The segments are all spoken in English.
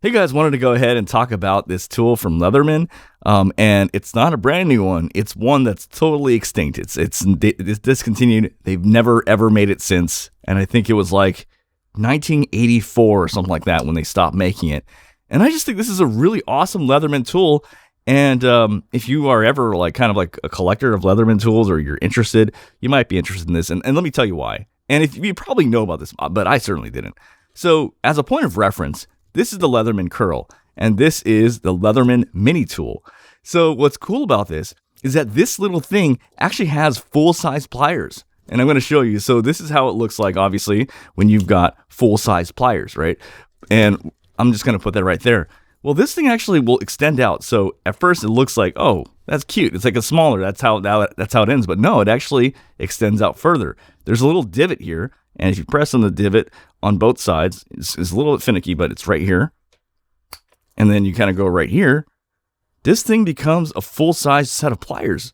Hey guys, wanted to go ahead and talk about this tool from Leatherman, and it's not a brand new one. It's one that's totally extinct. It's discontinued. They've never ever made it since, and I think it was like 1984 or something like that when they stopped making it. And I just think this is a really awesome Leatherman tool. And if you are ever like kind of like a collector of Leatherman tools, or you're interested, you might be interested in this. And let me tell you why. And if you probably know about this, but I certainly didn't. So as a point of reference, this is the Leatherman Curl, and this is the Leatherman Mini tool. So what's cool about this is that this little thing actually has full-size pliers. And I'm going to show you. So this is how it looks like, obviously, when you've got full-size pliers, right? And I'm just going to put that right there. Well, this thing actually will extend out. So at first it looks like, oh, that's cute. It's like a smaller. That's how it ends. But no, it actually extends out further. There's a little divot here. And if you press on the divot on both sides, it's a little bit finicky, but it's right here. And then you kind of go right here. This thing becomes a full-size set of pliers.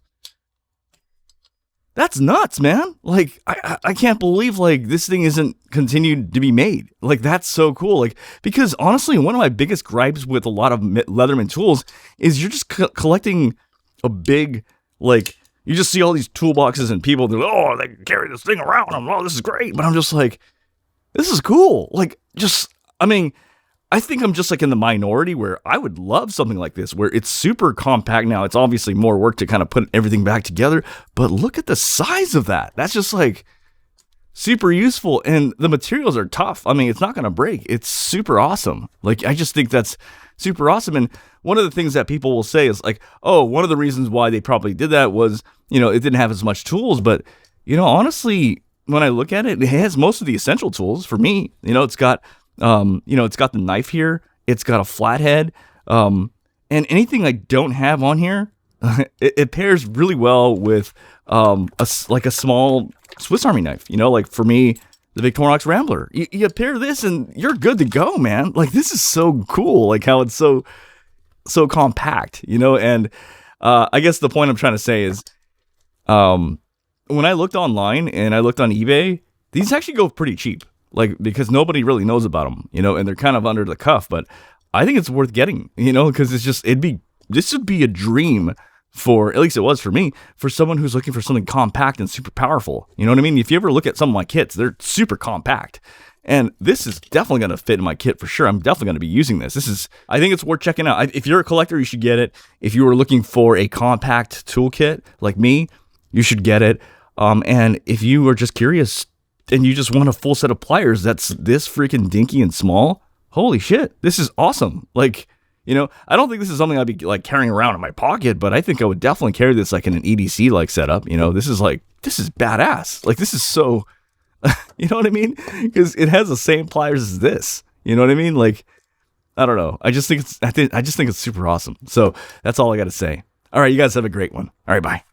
That's nuts, man. Like, I can't believe, like, this thing isn't continued to be made. Like, that's so cool. Like, because honestly, one of my biggest gripes with a lot of Leatherman tools is you're just collecting a big, like, you just see all these toolboxes and people, they're like, oh, they can carry this thing around. Oh, this is great. But I'm just like, this is cool. Like, I think I'm just like in the minority where I would love something like this, where it's super compact. Now, it's obviously more work to kind of put everything back together, but look at the size of that. That's just like super useful. And the materials are tough. I mean, it's not going to break. It's super awesome. Like, I just think that's super awesome. And one of the things that people will say is like, oh, one of the reasons why they probably did that was, it didn't have as much tools. But, honestly, when I look at it, it has most of the essential tools for me. It's got, it's got the knife here. It's got a flathead. And anything I don't have on here, it pairs really well with a small Swiss Army knife. Like for me, the Victorinox Rambler. You pair this and you're good to go, man. Like, this is so cool. Like how it's so compact, and I guess the point I'm trying to say is when I looked online and I looked on eBay, these actually go pretty cheap, like, because nobody really knows about them, and they're kind of under the cuff. But I think it's worth getting, because this would be a dream for, at least it was for me, for someone who's looking for something compact and super powerful. You know what I mean? If you ever look at some of my kits, they're super compact. And this is definitely going to fit in my kit for sure. I'm definitely going to be using this. I think it's worth checking out. If you're a collector, you should get it. If you were looking for a compact toolkit like me, you should get it. And if you are just curious and you just want a full set of pliers that's this freaking dinky and small, holy shit, this is awesome. Like, I don't think this is something I'd be like carrying around in my pocket, but I think I would definitely carry this like in an EDC like setup. This is badass. Like, this is so, you know what I mean? Because it has the same pliers as this. You know what I mean? Like, I don't know. I just think it's super awesome. So that's all I got to say. All right, you guys have a great one. All right, bye.